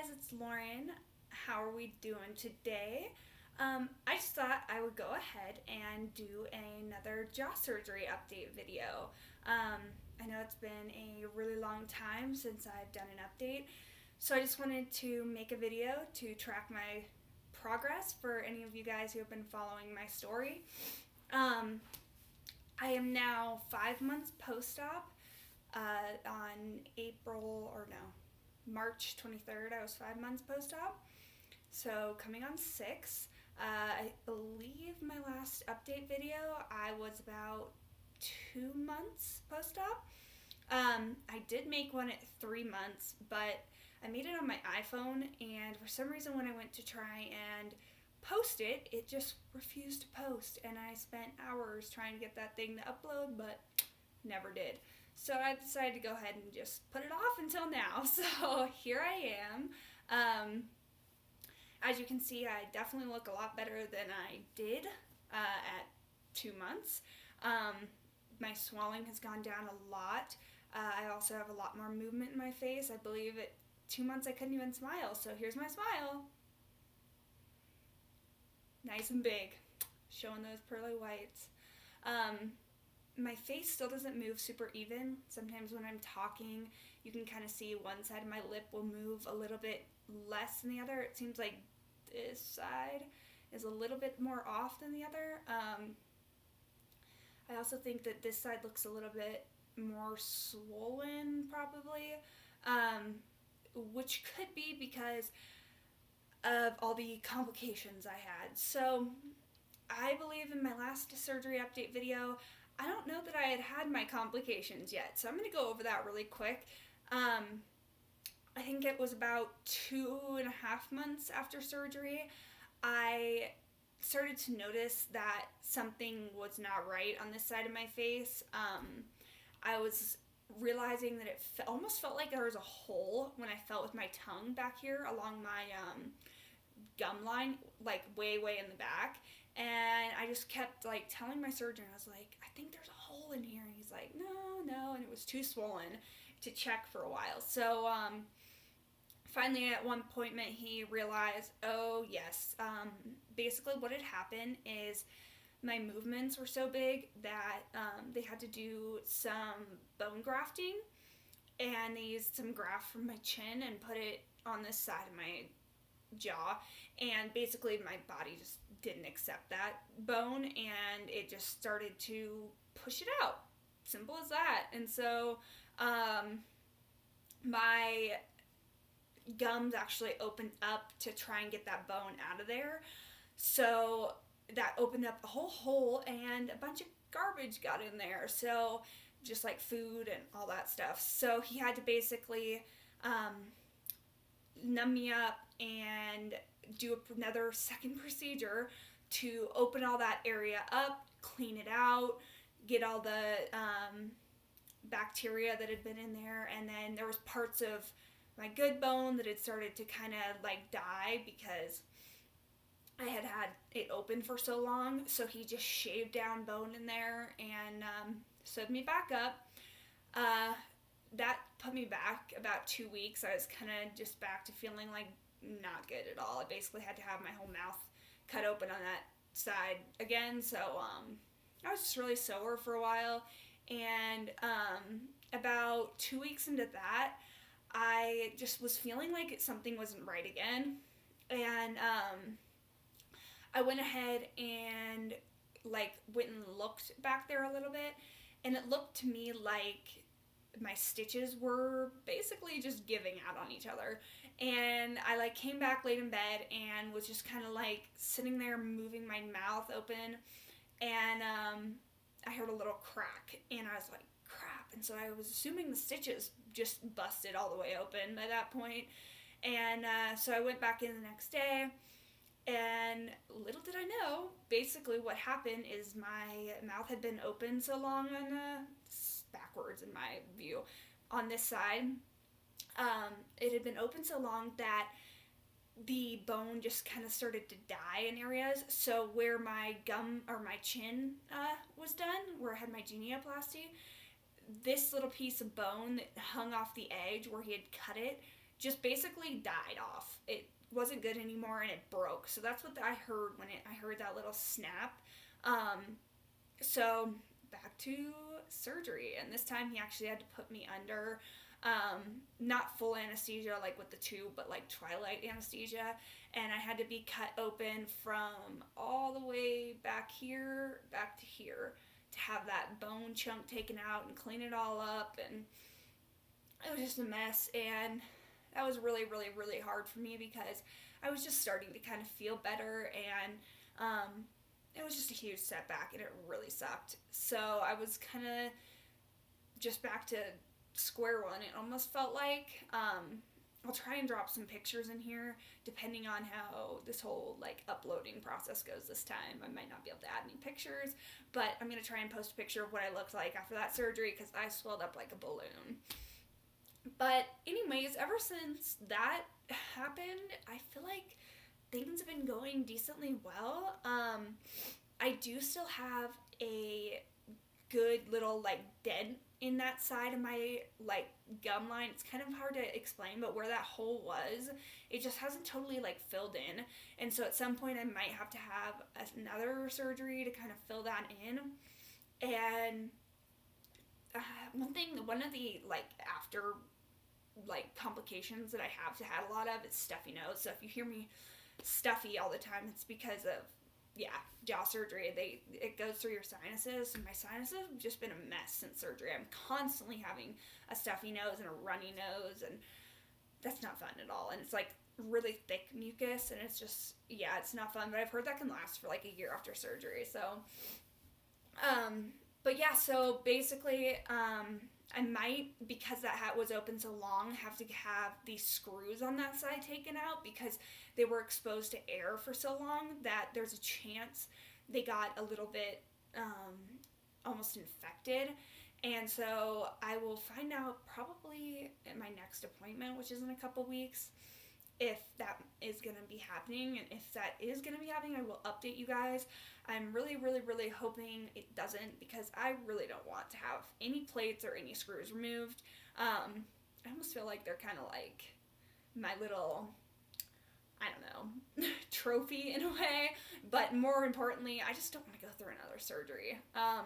guys, it's Lauren. How are we doing today? I just thought I would go ahead and do another jaw surgery update video. I know it's been a really long time since I've done an update, so I just wanted to make a video to track my progress for any of you guys who have been following my story. Um, I am now 5 months post-op. On April, or no, March 23rd, I was 5 months post-op. So coming on 6. I believe my last update video, I was about 2 months post-op. I did make one at 3 months, but I made it on my iPhone, and for some reason when I went to try and post it, it just refused to post, and I spent hours trying to get that thing to upload, but never did. So I decided to go ahead and just put it off until now. So here I am. As you can see, I definitely look a lot better than I did at 2 months. My swelling has gone down a lot. I also have a lot more movement in my face. I believe at 2 months I couldn't even smile. So here's my smile. Nice and big. Showing those pearly whites. My face still doesn't move super even. Sometimes when I'm talking, you can kind of see one side of my lip will move a little bit less than the other. It seems like this side is a little bit more off than the other. I also think that this side looks a little bit more swollen, probably, which could be because of all the complications I had. So I believe in my last surgery update video, I don't know that I had my complications yet, so I'm going to go over that really quick. I think it was about 2.5 months after surgery, I started to notice that something was not right on this side of my face. I was realizing that it almost felt like there was a hole when I felt with my tongue back here along my gum line, like way in the back. And I just kept like telling my surgeon, I was like, I think there's a hole in here. And he's like, no, and it was too swollen to check for a while. So finally at one appointment he realized, oh yes, basically what had happened is my movements were so big that they had to do some bone grafting, and they used some graft from my chin and put it on this side of my jaw, and basically my body just didn't accept that bone, and it just started to push it out. Simple as that. And so my gums actually opened up to try and get that bone out of there. So that opened up a whole hole, and a bunch of garbage got in there. So just like food and all that stuff. So he had to basically numb me up and do another second procedure to open all that area up, clean it out, get all the bacteria that had been in there. And then there was parts of my good bone that had started to kind of like die because I had it open for so long. So he just shaved down bone in there and sewed me back up. That put me back about 2 weeks. I was kind of just back to feeling like not good at all. I basically had to have my whole mouth cut open on that side again. So I was just really sore for a while. And about 2 weeks into that, I just was feeling like something wasn't right again. And I went ahead and like went and looked back there a little bit, and it looked to me like my stitches were basically just giving out on each other. And I like came back late in bed and was just kind of like sitting there moving my mouth open, and I heard a little crack, and I was like, crap. And so I was assuming the stitches just busted all the way open by that point. And so I went back in the next day, and little did I know, basically what happened is my mouth had been open so long on backwards in my view on this side. It had been open so long that the bone just kind of started to die in areas. So where my gum or my chin was done, where I had my genioplasty, this little piece of bone that hung off the edge where he had cut it just basically died off. It wasn't good anymore and it broke. So that's what I heard when I heard that little snap. So back to surgery, and this time he actually had to put me under not full anesthesia like with the tube, but like twilight anesthesia, and I had to be cut open from all the way back here back to here to have that bone chunk taken out and clean it all up, and it was just a mess. And that was really, really, really hard for me because I was just starting to kind of feel better, and it was just a huge setback and it really sucked. So I was kind of just back to square one. It almost felt like. I'll try and drop some pictures in here depending on how this whole like uploading process goes this time. I might not be able to add any pictures, but I'm going to try and post a picture of what I looked like after that surgery because I swelled up like a balloon. But anyways, ever since that happened, I feel like things have been going decently well. I do still have a good little like dent in that side of my like gum line. It's kind of hard to explain, but where that hole was, it just hasn't totally like filled in, and so at some point I might have to have another surgery to kind of fill that in. And one of the like after like complications that I have had a lot of is stuffy nose. So if you hear me stuffy all the time, it's because of jaw surgery. It goes through your sinuses, and my sinuses have just been a mess since surgery. I'm constantly having a stuffy nose and a runny nose, and that's not fun at all. And it's like really thick mucus, and it's just it's not fun. But I've heard that can last for like a year after surgery. So but yeah, so basically I might, because that hat was open so long, have to have these screws on that side taken out because they were exposed to air for so long that there's a chance they got a little bit almost infected. And so I will find out probably at my next appointment, which is in a couple weeks, if that is going to be happening. And if that is going to be happening, I will update you guys. I'm really, really, really hoping it doesn't, because I really don't want to have any plates or any screws removed. I almost feel like they're kind of like my little, I don't know, trophy in a way. But more importantly, I just don't want to go through another surgery. I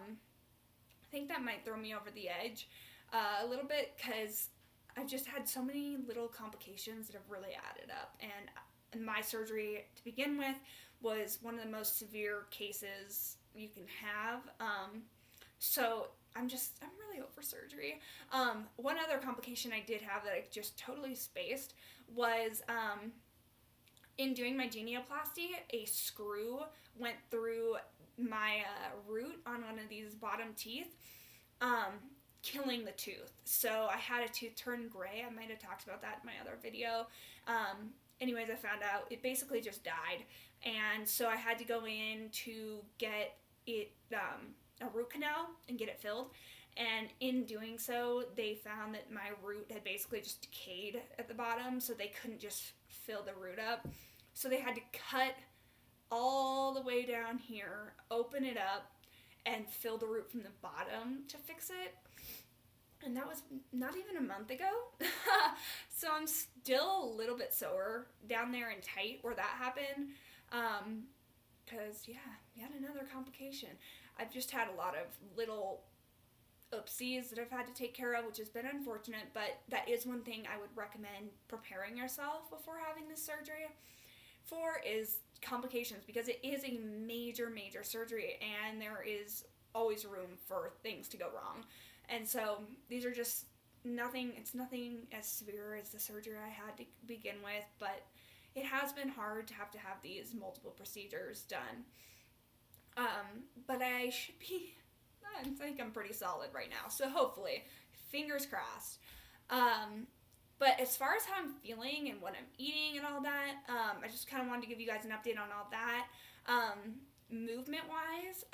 think that might throw me over the edge a little bit, because I've just had so many little complications that have really added up. And my surgery to begin with was one of the most severe cases you can have. So I'm really over surgery. One other complication I did have that I just totally spaced was in doing my genioplasty, a screw went through my root on one of these bottom teeth, killing the tooth. So I had a tooth turn gray. I might have talked about that in my other video. Anyways, I found out it basically just died. And so I had to go in to get it a root canal and get it filled. And in doing so, they found that my root had basically just decayed at the bottom, so they couldn't just fill the root up. So they had to cut all the way down here, open it up, and fill the root from the bottom to fix it. And that was not even a month ago. So I'm still a little bit sore down there and tight where that happened. Because, yet another complication. I've just had a lot of little oopsies that I've had to take care of, which has been unfortunate. But that is one thing I would recommend preparing yourself before having this surgery for, is complications. Because it is a major, major surgery, and there is always room for things to go wrong. And so these are just it's nothing as severe as the surgery I had to begin with, but it has been hard to have these multiple procedures done. But I think I'm pretty solid right now, so hopefully, fingers crossed. But as far as how I'm feeling and what I'm eating and all that, I just kind of wanted to give you guys an update on all that. Movement-wise,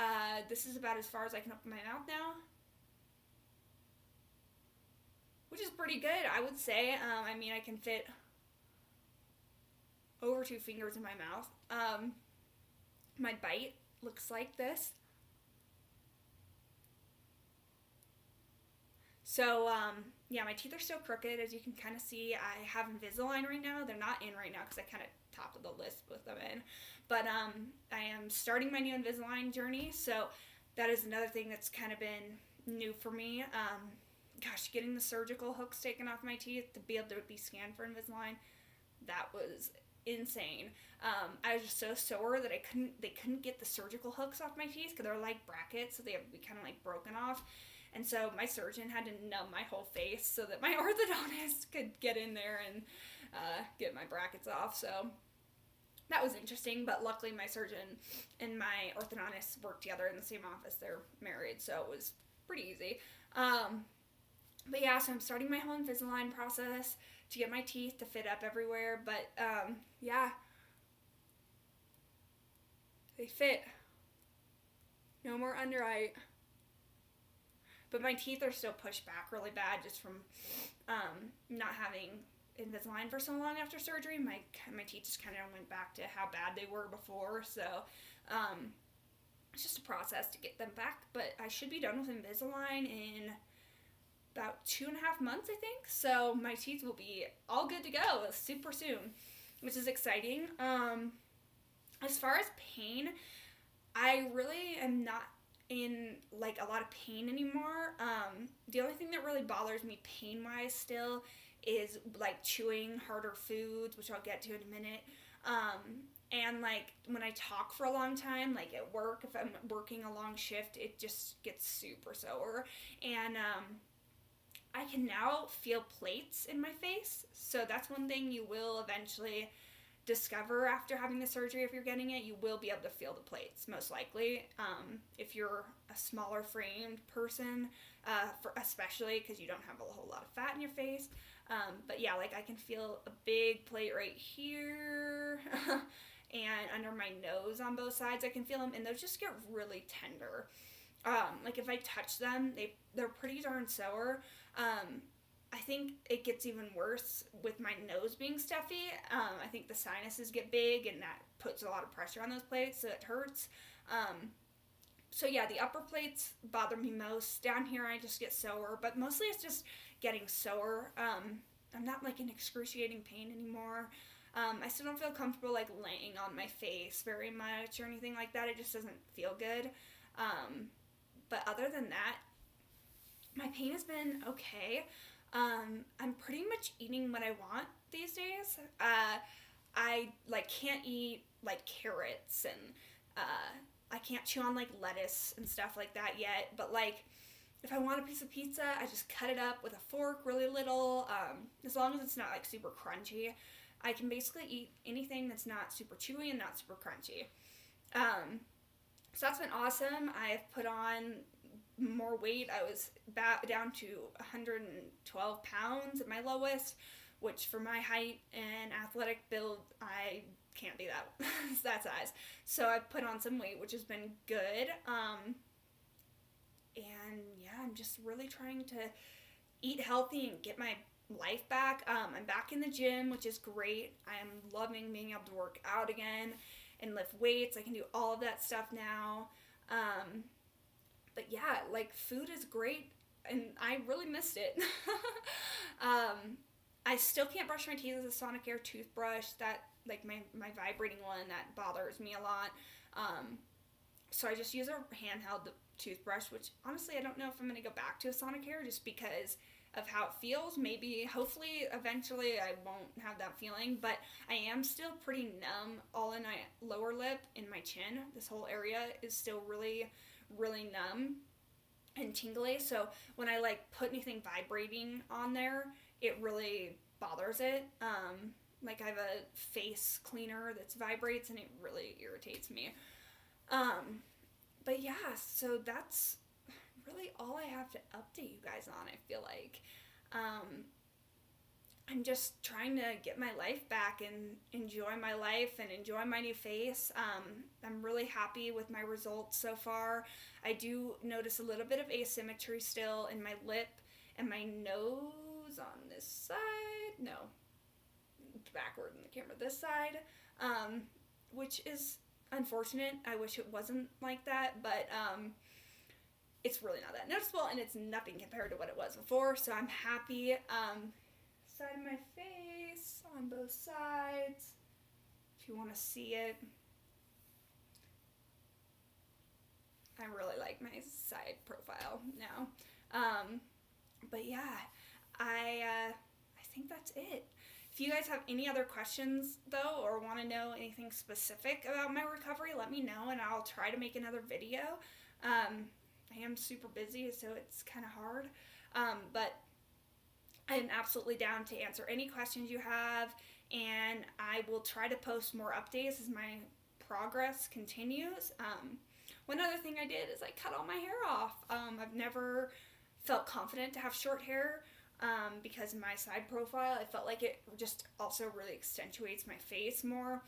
this is about as far as I can open my mouth now, which is pretty good, I would say. I can fit over 2 fingers in my mouth. My bite looks like this. So, yeah, my teeth are still crooked, as you can kind of see. I have Invisalign right now. They're not in right now because I kind of top of the list with them in. But I am starting my new Invisalign journey, so that is another thing that's kind of been new for me. Gosh, getting the surgical hooks taken off my teeth to be able to be scanned for Invisalign, that was insane. I was just so sore that they couldn't get the surgical hooks off my teeth because they're like brackets, so they have to be kind of like broken off. And so my surgeon had to numb my whole face so that my orthodontist could get in there and get my brackets off. So that was interesting, but luckily my surgeon and my orthodontist work together in the same office. They're married, so it was pretty easy. But yeah, so I'm starting my whole Invisalign process to get my teeth to fit up everywhere. But yeah, they fit. No more under eye. But my teeth are still pushed back really bad just from not having Invisalign for so long after surgery. My teeth just kind of went back to how bad they were before. So it's just a process to get them back. But I should be done with Invisalign in about 2.5 months, I think. So my teeth will be all good to go super soon, which is exciting. As far as pain, I really am not in like a lot of pain anymore. The only thing that really bothers me pain wise still is like chewing harder foods, which I'll get to in a minute. And like when I talk for a long time, like at work, if I'm working a long shift, it just gets super sore. And I can now feel plates in my face. So that's one thing you will eventually discover after having the surgery. If you're getting it, you will be able to feel the plates most likely. If you're a smaller framed person, especially because you don't have a whole lot of fat in your face. But yeah, like I can feel a big plate right here and under my nose on both sides. I can feel them, and those just get really tender. Like if I touch them, they're pretty darn sore. I think it gets even worse with my nose being stuffy. I think the sinuses get big, and that puts a lot of pressure on those plates, so it hurts. So yeah, the upper plates bother me most. Down here, I just get sore, but mostly it's just getting sore. I'm not like in excruciating pain anymore. I still don't feel comfortable like laying on my face very much or anything like that. It just doesn't feel good. But other than that, my pain has been okay. I'm pretty much eating what I want these days. I like can't eat like carrots and I can't chew on like lettuce and stuff like that yet. But like if I want a piece of pizza, I just cut it up with a fork really little. As long as it's not like super crunchy, I can basically eat anything that's not super chewy and not super crunchy. So that's been awesome. I've put on more weight. I was down to 112 pounds at my lowest, which for my height and athletic build, I can't be that size. So I've put on some weight, which has been good. And yeah, I'm just really trying to eat healthy and get my life back. I'm back in the gym, which is great. I am loving being able to work out again and lift weights. I can do all of that stuff now. But yeah, like food is great, and I really missed it. I still can't brush my teeth with a Sonicare toothbrush. That like my vibrating one, that bothers me a lot. So I just use a handheld toothbrush, which honestly I don't know if I'm gonna go back to a Sonicare just because of how it feels. Maybe, hopefully, eventually I won't have that feeling, but I am still pretty numb all in my lower lip and my chin. This whole area is still really, really numb and tingly, so when I like put anything vibrating on there, it really bothers it. Like I have a face cleaner that vibrates and it really irritates me. But yeah, so that's really all I have to update you guys on, I feel like. I'm just trying to get my life back and enjoy my life and enjoy my new face. I'm really happy with my results so far. I do notice a little bit of asymmetry still in my lip and my nose on this side. No, backward in the camera, this side, which is unfortunate. I wish it wasn't like that, but it's really not that noticeable, and it's nothing compared to what it was before. So I'm happy. Side of my face on both sides, if you want to see it. I really like my side profile now. But yeah, I think that's it. If you guys have any other questions though, or want to know anything specific about my recovery, let me know and I'll try to make another video. I am super busy, so it's kind of hard. But I'm absolutely down to answer any questions you have, and I will try to post more updates as my progress continues. One other thing I did is I cut all my hair off. I've never felt confident to have short hair because my side profile, I felt like it just also really accentuates my face more.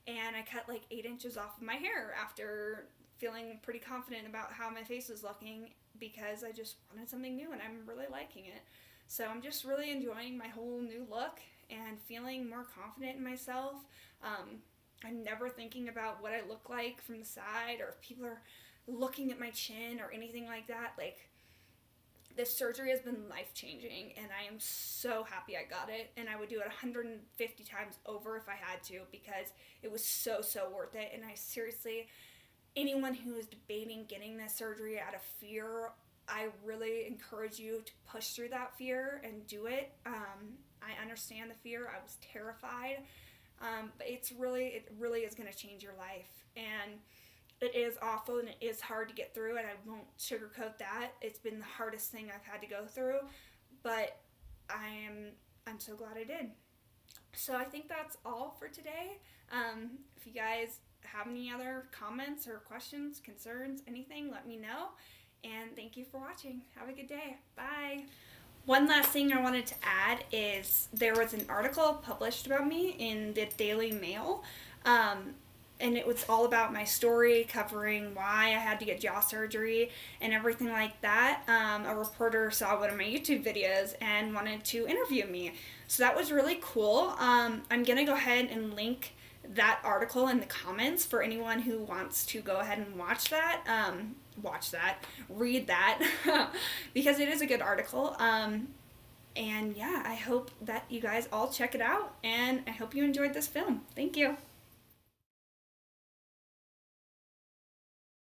And I cut like 8 inches off of my hair after feeling pretty confident about how my face was looking, because I just wanted something new and I'm really liking it. So I'm just really enjoying my whole new look and feeling more confident in myself. I'm never thinking about what I look like from the side, or if people are looking at my chin or anything like that. Like, this surgery has been life-changing, and I am so happy I got it, and I would do it 150 times over if I had to, because it was so worth it. And I seriously, anyone who is debating getting this surgery out of fear, I really encourage you to push through that fear and do it. I understand the fear. I was terrified. But it really is going to change your life. And it is awful and it is hard to get through, and I won't sugarcoat that. It's been the hardest thing I've had to go through, but I'm so glad I did. So I think that's all for today. If you guys have any other comments or questions, concerns, anything, let me know. And thank you for watching. Have a good day. Bye. One last thing I wanted to add is there was an article published about me in the Daily Mail, and it was all about my story, covering why I had to get jaw surgery and everything like that. A reporter saw one of my YouTube videos and wanted to interview me. So that was really cool. I'm going to go ahead and link that article in the comments for anyone who wants to go ahead and read that, because it is a good article. And yeah, I hope that you guys all check it out, and I hope you enjoyed this film. Thank you.